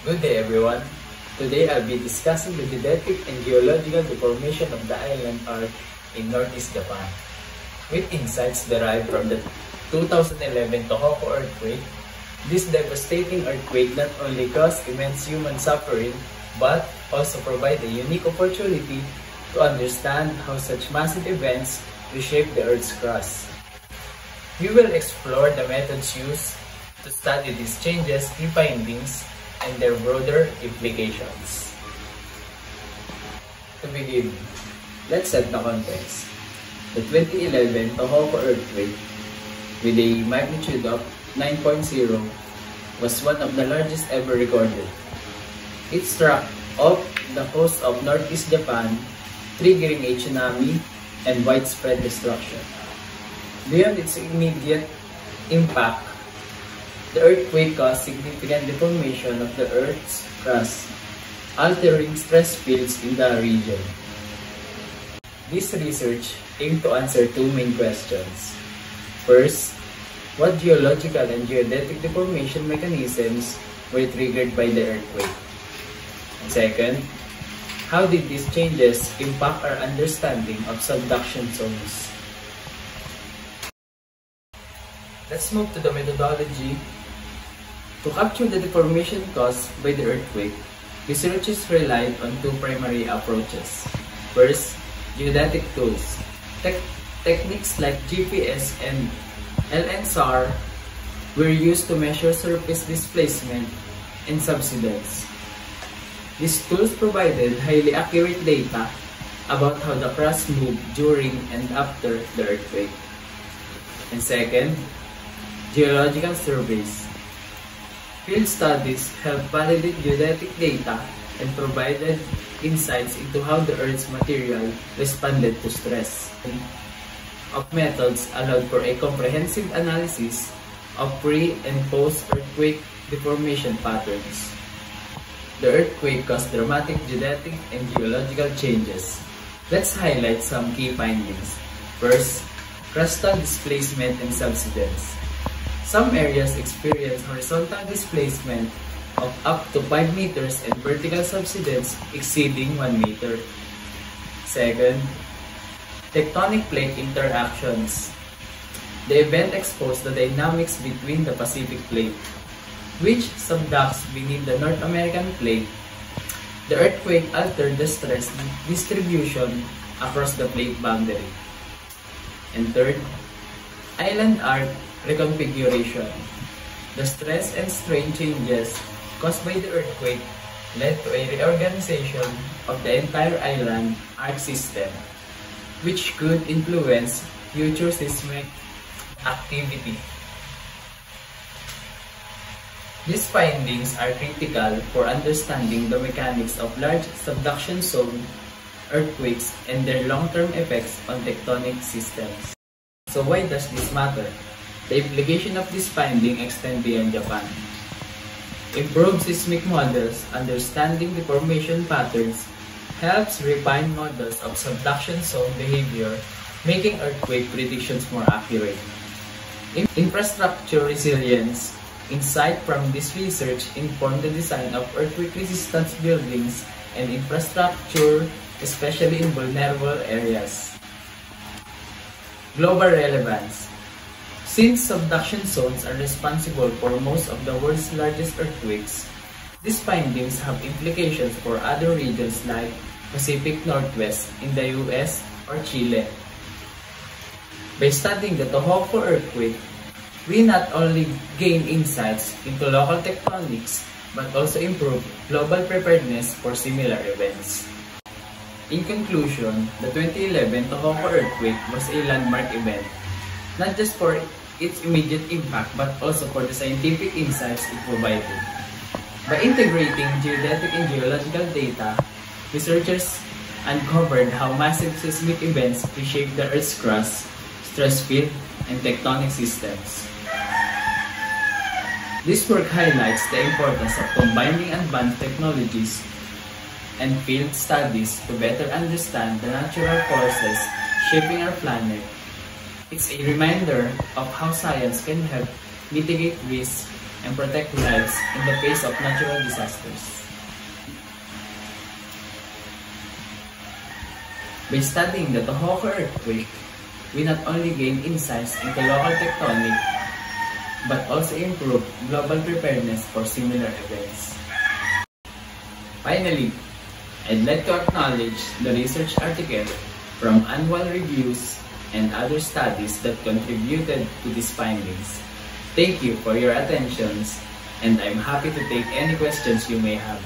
Good day everyone. Today I'll be discussing the geodetic and geological deformation of the island arc in Northeast Japan, with insights derived from the 2011 Tohoku earthquake. This devastating earthquake not only caused immense human suffering, but also provided a unique opportunity to understand how such massive events reshape the Earth's crust. We will explore the methods used to study these changes, key findings, and their broader implications. To begin, let's set the context. The 2011 Tohoku earthquake, with a magnitude of 9.0, was one of the largest ever recorded. It struck off the coast of Northeast Japan, triggering a tsunami and widespread destruction. Beyond its immediate impact, the earthquake caused significant deformation of the Earth's crust, altering stress fields in the region. This research aimed to answer two main questions. First, what geological and geodetic deformation mechanisms were triggered by the earthquake? And second, how did these changes impact our understanding of subduction zones? Let's move to the methodology. To capture the deformation caused by the earthquake, researchers relied on two primary approaches. First, geodetic tools. Techniques like GPS and LNSAR were used to measure surface displacement and subsidence. These tools provided highly accurate data about how the crust moved during and after the earthquake. And second, geological surveys. Field studies helped validate geodetic data and provided insights into how the Earth's material responded to stress. Of methods allowed for a comprehensive analysis of pre- and post-earthquake deformation patterns. The earthquake caused dramatic geodetic and geological changes. Let's highlight some key findings. First, crustal displacement and subsidence. Some areas experience horizontal displacement of up to 5 meters and vertical subsidence exceeding 1 meter. Second, tectonic plate interactions. The event exposed the dynamics between the Pacific plate, which subducts beneath the North American plate. The earthquake altered the stress distribution across the plate boundary. And third, island arc reconfiguration. The stress and strain changes caused by the earthquake led to a reorganization of the entire island arc system, which could influence future seismic activity. These findings are critical for understanding the mechanics of large subduction zone earthquakes and their long-term effects on tectonic systems. So why does this matter? The implication of this finding extend beyond Japan. Improved seismic models, understanding deformation patterns, helps refine models of subduction zone behavior, making earthquake predictions more accurate. Infrastructure resilience. Insight from this research informed the design of earthquake-resistant buildings and infrastructure, especially in vulnerable areas. Global relevance. Since subduction zones are responsible for most of the world's largest earthquakes, these findings have implications for other regions like Pacific Northwest in the US or Chile. By studying the Tohoku earthquake, we not only gain insights into local tectonics, but also improve global preparedness for similar events. In conclusion, the 2011 Tohoku earthquake was a landmark event, not just for its immediate impact, but also for the scientific insights it provided. By integrating geodetic and geological data, researchers uncovered how massive seismic events reshape the Earth's crust, stress field, and tectonic systems. This work highlights the importance of combining advanced technologies and field studies to better understand the natural forces shaping our planet. It's a reminder of how science can help mitigate risks and protect lives in the face of natural disasters. By studying the Tohoku earthquake, we not only gain insights into local tectonic, but also improve global preparedness for similar events. Finally, I'd like to acknowledge the research article from annual reviews and other studies that contributed to these findings. Thank you for your attention, and I'm happy to take any questions you may have.